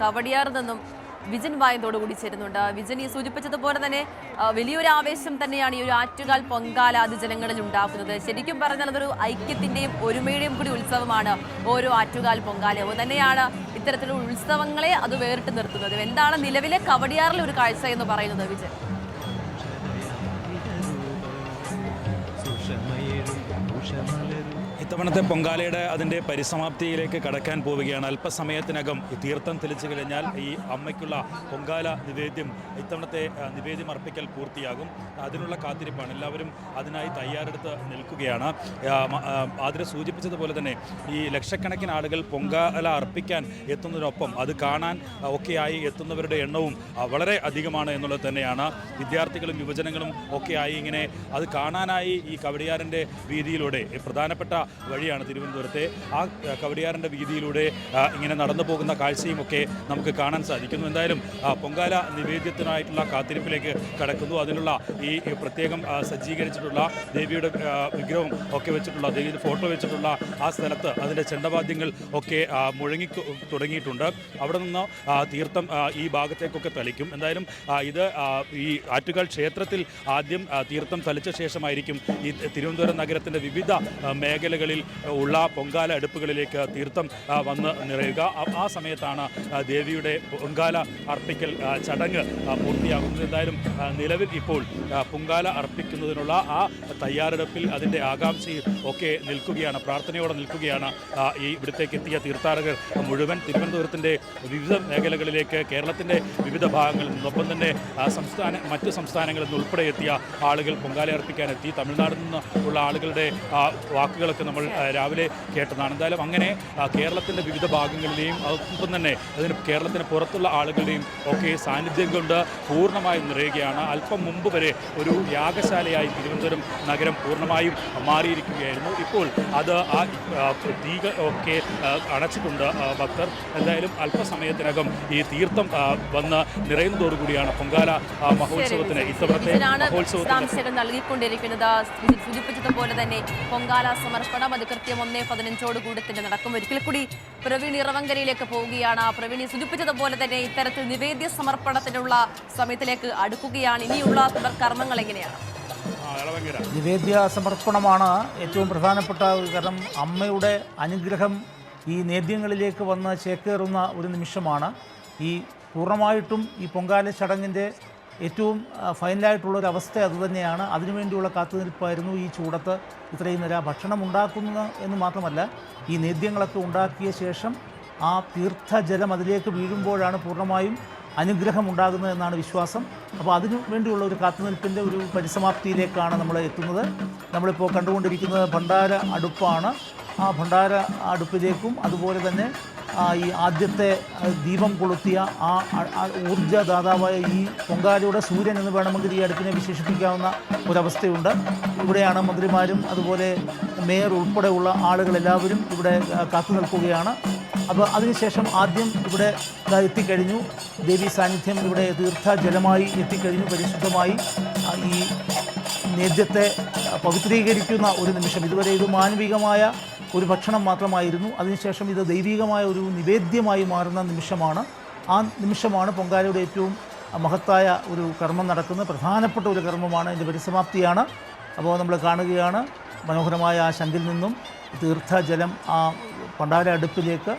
കവടിയാറിൽ നിന്നും വിജൻ വായന്തോടുകൂടി ചേരുന്നുണ്ട്. വിജൻ ഈ സൂചിപ്പിച്ചതുപോലെ തന്നെ വലിയൊരു ആവേശം തന്നെയാണ് ഈ ഒരു ആറ്റുകാൽ പൊങ്കാല അത് ജനങ്ങളിൽ ഉണ്ടാക്കുന്നത്. ശരിക്കും പറഞ്ഞാൽ അതൊരു ഐക്യത്തിന്റെയും ഒരുമയുടെയും കൂടി ഉത്സവമാണ് ഓരോ ആറ്റുകാൽ പൊങ്കാലയും തന്നെയാണ് ഇത്തരത്തിലുള്ള ഉത്സവങ്ങളെ അത് വേറിട്ട് നിർത്തുന്നത്. എന്താണ് നിലവിലെ കവടിയാറിലെ ഒരു കാഴ്ച എന്ന് പറയുന്നത് വിജൻ? ഇത്തവണത്തെ പൊങ്കാലയുടെ അതിൻ്റെ പരിസമാപ്തിയിലേക്ക് കടക്കാൻ പോവുകയാണ്. അല്പസമയത്തിനകം തീർത്ഥം തെളിച്ചു കഴിഞ്ഞാൽ ഈ അമ്മയ്ക്കുള്ള പൊങ്കാല നിവേദ്യം ഇത്തവണത്തെ നിവേദ്യം അർപ്പിക്കൽ പൂർത്തിയാകും. അതിനുള്ള കാത്തിരിപ്പാണ്. എല്ലാവരും അതിനായി തയ്യാറെടുത്ത് നിൽക്കുകയാണ്. ആതിര സൂചിപ്പിച്ചതുപോലെ തന്നെ ഈ ലക്ഷക്കണക്കിന് ആളുകൾ പൊങ്കാല അർപ്പിക്കാൻ എത്തുന്നതിനൊപ്പം അത് കാണാൻ ഒക്കെയായി എത്തുന്നവരുടെ എണ്ണവും വളരെ അധികമാണ് എന്നുള്ളത് തന്നെയാണ്. വിദ്യാർത്ഥികളും യുവജനങ്ങളും ഒക്കെയായി ഇങ്ങനെ അത് കാണാനായി ഈ കവടിയാറിൻ്റെ വീതിയിലൂടെ പ്രധാനപ്പെട്ട വഴിയാണ് തിരുവനന്തപുരത്തെ. ആ കവടിയാറിൻ്റെ വീതിയിലൂടെ ഇങ്ങനെ നടന്നു പോകുന്ന കാഴ്ചയും ഒക്കെ നമുക്ക് കാണാൻ സാധിക്കുന്നു. എന്തായാലും പൊങ്കാല നിവേദ്യത്തിനായിട്ടുള്ള കാത്തിരിപ്പിലേക്ക് കടക്കുന്നു. അതിനുള്ള ഈ പ്രത്യേകം സജ്ജീകരിച്ചിട്ടുള്ള ദേവിയുടെ വിഗ്രഹം ഒക്കെ വെച്ചിട്ടുള്ള ദേവിയുടെ ഫോട്ടോ വെച്ചിട്ടുള്ള ആ സ്ഥലത്ത് അതിൻ്റെ ചെണ്ടവാദ്യങ്ങൾ ഒക്കെ മുഴങ്ങി തുടങ്ങിയിട്ടുണ്ട്. അവിടെ നിന്ന് തീർത്ഥം ഈ ഭാഗത്തേക്കൊക്കെ തളിക്കും. എന്തായാലും ഇത് ഈ ആറ്റുകാൽ ക്ഷേത്രത്തിൽ ആദ്യം തീർത്ഥം തളിച്ച ശേഷമായിരിക്കും ഈ തിരുവനന്തപുരം നഗരത്തിൻ്റെ വിവിധ മേഖലകളിൽ ഉള്ള പൊങ്കാല അടുപ്പുകളിലേക്ക് തീർത്ഥം വന്ന് നിറയുക. ആ സമയത്താണ് ദേവിയുടെ പൊങ്കാല അർപ്പിക്കൽ ചടങ്ങ് പൂർത്തിയാകുന്നത്. എന്തായാലും നിലവിൽ ഇപ്പോൾ പൊങ്കാല അർപ്പിക്കുന്നതിനുള്ള ആ തയ്യാറെടുപ്പിൽ അതിൻ്റെ ആകാംക്ഷയിൽ ഒക്കെ നിൽക്കുകയാണ്, പ്രാർത്ഥനയോടെ നിൽക്കുകയാണ് ഈ ഇവിടത്തേക്ക് എത്തിയ തീർത്ഥാടകർ മുഴുവൻ. തിരുവനന്തപുരത്തിൻ്റെ വിവിധ മേഖലകളിലേക്ക് കേരളത്തിൻ്റെ വിവിധ ഭാഗങ്ങളിൽ നിന്നൊപ്പം തന്നെ മറ്റ് സംസ്ഥാനങ്ങളിൽ നിന്ന് ഉൾപ്പെടെ എത്തിയ ആളുകൾ പൊങ്കാല അർപ്പിക്കാനെത്തി. തമിഴ്നാട്ടിൽ നിന്ന് ഉള്ള ആളുകളുടെ വാക്കുകളൊക്കെ നമ്മൾ രാവിലെ കേട്ടതാണ്. എന്തായാലും അങ്ങനെ കേരളത്തിൻ്റെ വിവിധ ഭാഗങ്ങളിലെയും ഒപ്പം തന്നെ കേരളത്തിന് പുറത്തുള്ള ആളുകളുടെയും ഒക്കെ സാന്നിധ്യം കൊണ്ട് പൂർണ്ണമായും നിറയുകയാണ്. അല്പം മുമ്പ് വരെ ഒരു യാഗശാലയായി തിരുവനന്തപുരം നഗരം പൂർണ്ണമായും മാറിയിരിക്കുകയായിരുന്നു. ഇപ്പോൾ അത് ആ തീകൾ ഒക്കെ അടച്ചിട്ടുണ്ട് ഭക്തർ. എന്തായാലും അല്പസമയത്തിനകം ഈ തീർത്ഥം വന്ന് നിറയുന്നതോടുകൂടിയാണ് പൊങ്കാല മഹോത്സവത്തിന് ഇത്തവണത്തെ മഹോത്സവത്തിന് നൽകിക്കൊണ്ടിരിക്കുന്നത്. സൂചിപ്പിച്ചതുപോലെ തന്നെ പൊങ്കാല സമർപ്പണം അത് കൃത്യം 1:15 തന്നെ നടക്കും. ഒരിക്കൽ കൂടി പ്രവീൺ ഇറവങ്കരയിലേക്ക് പോവുകയാണ്. പ്രവീൺ സൂചിപ്പിച്ചതുപോലെ തന്നെ ഇത്തരത്തിൽ നിവേദ്യ സമർപ്പണത്തിനുള്ള സമയത്തിലേക്ക് അടുക്കുകയാണ്. ഇനിയുള്ള തുടർ കർമ്മങ്ങൾ എങ്ങനെയാണ്? നിവേദ്യ സമർപ്പണമാണ് ഏറ്റവും പ്രധാനപ്പെട്ട കാരണം അമ്മയുടെ അനുഗ്രഹം ഈ നേദ്യങ്ങളിലേക്ക് വന്ന് ചേക്കേറുന്ന ഒരു നിമിഷമാണ്. ഈ പൂർണ്ണമായിട്ടും ഈ പൊങ്കാല ചടങ്ങിൻ്റെ ഏറ്റവും ഫൈനലായിട്ടുള്ളൊരവസ്ഥ അതുതന്നെയാണ്. അതിനുവേണ്ടിയുള്ള കാത്തുനിൽപ്പായിരുന്നു ഈ ചൂടത്ത് ഇത്രയും നേരം. ഭക്ഷണം ഉണ്ടാക്കുന്ന എന്ന് മാത്രമല്ല ഈ നേദ്യങ്ങളൊക്കെ ഉണ്ടാക്കിയ ശേഷം ആ തീർത്ഥജലം അതിലേക്ക് വീഴുമ്പോഴാണ് പൂർണ്ണമായും അനുഗ്രഹം ഉണ്ടാകുന്നതെന്നാണ് വിശ്വാസം. അപ്പോൾ അതിനു വേണ്ടിയുള്ള ഒരു കാത്തുനിൽപ്പിൻ്റെ ഒരു പരിസമാപ്തിയിലേക്കാണ് നമ്മൾ എത്തുന്നത്. നമ്മളിപ്പോൾ കണ്ടുകൊണ്ടിരിക്കുന്നത് ഭണ്ഡാര അടുപ്പാണ്. ആ ഭണ്ഡാര അടുപ്പിലേക്കും അതുപോലെ തന്നെ ഈ ആദ്യത്തെ ദീപം കൊളുത്തിയ ആ ഊർജ്ജദാതാവായ ഈ പൊങ്കാലയുടെ സൂര്യൻ എന്ന് വേണമെങ്കിൽ ഈ അടുപ്പിനെ വിശേഷിപ്പിക്കാവുന്ന ഒരവസ്ഥയുണ്ട്. ഇവിടെയാണ് മന്ത്രിമാരും അതുപോലെ മേയർ ഉൾപ്പെടെയുള്ള ആളുകളെല്ലാവരും ഇവിടെ കാത്തു നിൽക്കുകയാണ്. അപ്പോൾ അതിനുശേഷം ആദ്യം ഇവിടെ എത്തിക്കഴിഞ്ഞു. ദേവീ സാന്നിധ്യം ഇവിടെ തീർത്ഥജലമായി എത്തിക്കഴിഞ്ഞു. പരിശുദ്ധമായി ഈ നേദ്യത്തെ പവിത്രീകരിക്കുന്ന ഒരു നിമിഷം. ഇതുവരെ ഇത് മാനവികമായ ഒരു ഭക്ഷണം മാത്രമായിരുന്നു. അതിനുശേഷം ഇത് ദൈവികമായ ഒരു നിവേദ്യമായി മാറുന്ന നിമിഷമാണ്. ആ നിമിഷമാണ് പൊങ്കാലയുടെ ഏറ്റവും മഹത്തായ ഒരു കർമ്മം നടക്കുന്നത്. പ്രധാനപ്പെട്ട ഒരു കർമ്മമാണ്, ഇതിൻ്റെ പരിസമാപ്തിയാണ്. അപ്പോൾ നമ്മൾ കാണുകയാണ് മനോഹരമായ ആ ശംഖിൽ നിന്നും തീർത്ഥജലം ആ ഭണ്ഡാര അടുപ്പിലേക്ക്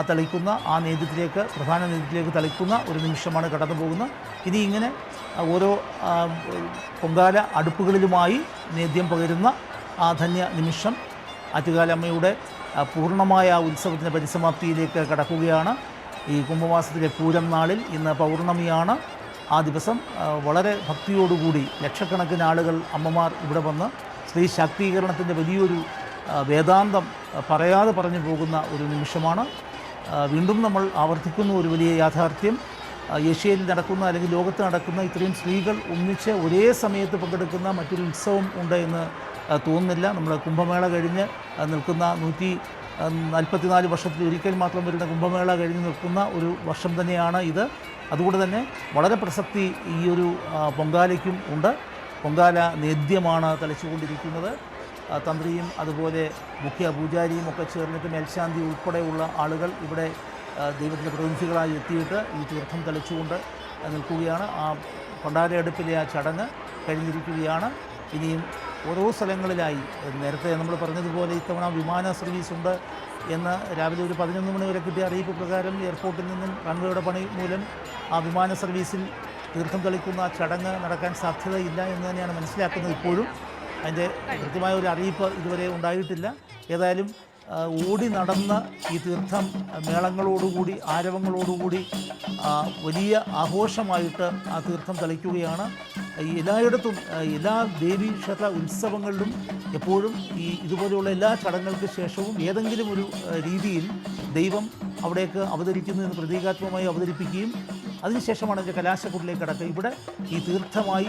തളിക്കുന്ന ആ നേദ്യത്തിലേക്ക്, പ്രധാന നേദ്യത്തിലേക്ക് തളിക്കുന്ന ഒരു നിമിഷമാണ് കടന്നു പോകുന്നത്. ഇനി ഇങ്ങനെ ഓരോ പൊങ്കാല അടുപ്പുകളിലുമായി നേദ്യം പകരുന്ന ആ ധന്യ നിമിഷം ആറ്റുകാലമ്മയുടെ പൂർണ്ണമായ ഉത്സവത്തിൻ്റെ പരിസമാപ്തിയിലേക്ക് കടക്കുകയാണ്. ഈ കുംഭമാസത്തിലെ പൂരം നാളിൽ ഇന്ന് പൗർണമിയാണ്. ആ ദിവസം വളരെ ഭക്തിയോടുകൂടി ലക്ഷക്കണക്കിന് ആളുകൾ അമ്മമാർ ഇവിടെ വന്ന് സ്ത്രീ ശാക്തീകരണത്തിൻ്റെ വലിയൊരു വേദാന്തം പറയാതെ പറഞ്ഞു പോകുന്ന ഒരു നിമിഷമാണ്. വീണ്ടും നമ്മൾ ആവർത്തിക്കുന്ന ഒരു വലിയ യാഥാർത്ഥ്യം, ഏഷ്യയിൽ നടക്കുന്ന അല്ലെങ്കിൽ ലോകത്ത് നടക്കുന്ന ഇത്രയും സ്ത്രീകൾ ഒന്നിച്ച് ഒരേ സമയത്ത് പങ്കെടുക്കുന്ന മറ്റൊരു ഉത്സവം ഉണ്ട് എന്ന് തോന്നുന്നില്ല. നമ്മൾ കുംഭമേള കഴിഞ്ഞ് നിൽക്കുന്ന 144 വർഷത്തിൽ ഒരിക്കൽ മാത്രം വരുന്ന കുംഭമേള കഴിഞ്ഞ് നിൽക്കുന്ന ഒരു വർഷം തന്നെയാണ് ഇത്. അതുകൊണ്ട് തന്നെ വളരെ പ്രസക്തി ഈ ഒരു പൊങ്കാലയ്ക്കും ഉണ്ട്. പൊങ്കാല നേദ്യമാണ് തളിച്ചുകൊണ്ടിരിക്കുന്നത്. തന്ത്രിയും അതുപോലെ മുഖ്യ പൂജാരിയും ഒക്കെ ചേർന്നിട്ട് മേൽശാന്തി ഉൾപ്പെടെയുള്ള ആളുകൾ ഇവിടെ ദൈവത്തിൻ്റെ പ്രതിനിധികളായി എത്തിയിട്ട് ഈ തീർത്ഥം തളിച്ചുകൊണ്ട് നിൽക്കുകയാണ്. ആ പണ്ടാരയടുപ്പിലെ ആ ചടങ്ങ് കഴിഞ്ഞിരിക്കുകയാണ്. ഇനിയും ഓരോ സ്ഥലങ്ങളിലായി നേരത്തെ നമ്മൾ പറഞ്ഞതുപോലെ ഇത്തവണ വിമാന സർവീസുണ്ട് എന്ന് രാവിലെ ഒരു 11 മണി വരെ കിട്ടിയ അറിയിപ്പ് പ്രകാരം എയർപോർട്ടിൽ നിന്നും റൺവേയുടെ പണി മൂലം ആ വിമാന സർവീസിൽ തീർത്ഥം തളിക്കുന്ന ചടങ്ങ് നടക്കാൻ സാധ്യതയില്ല എന്ന് തന്നെയാണ് മനസ്സിലാക്കുന്നത്. ഇപ്പോഴും അതിൻ്റെ കൃത്യമായ ഒരു അറിയിപ്പ് ഇതുവരെ ഉണ്ടായിട്ടില്ല. ഏതായാലും ഓടി നടന്ന് ഈ തീർത്ഥം മേളങ്ങളോടുകൂടി ആരവങ്ങളോടുകൂടി വലിയ ആഘോഷമായിട്ട് ആ തീർത്ഥം തളിക്കുകയാണ്. എല്ലായിടത്തും എല്ലാ ദേവീക്ഷേത്ര ഉത്സവങ്ങളിലും എപ്പോഴും ഇതുപോലെയുള്ള എല്ലാ ചടങ്ങുകൾക്ക് ശേഷവും ഏതെങ്കിലും ഒരു രീതിയിൽ ദൈവം അവിടേക്ക് അവതരിക്കുന്നു എന്ന് പ്രതീകാത്മകമായി അവതരിപ്പിക്കുകയും അതിനുശേഷമാണ് അതിൻ്റെ കലാശക്കുട്ടിലേക്ക് കടക്കുക. ഇവിടെ ഈ തീർത്ഥമായി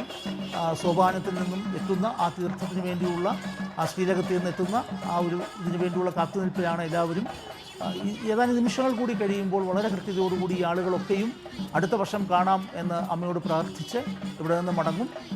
സോപാനത്തിൽ നിന്നും എത്തുന്ന ആ തീർത്ഥത്തിന് വേണ്ടിയുള്ള ആ ശ്രീലകത്തിൽ നിന്ന് എത്തുന്ന ആ ഒരു ഇതിനു വേണ്ടിയുള്ള കാത്തുനിൽപ്പിലാണ് എല്ലാവരും. ഏതാനും നിമിഷങ്ങൾ കൂടി കഴിയുമ്പോൾ വളരെ കൃത്യതയോടുകൂടി ഈ ആളുകളൊക്കെയും അടുത്ത വർഷം കാണാം എന്ന് അമ്മയോട് പ്രാർത്ഥിച്ച് ഇവിടെ നിന്ന് മടങ്ങും.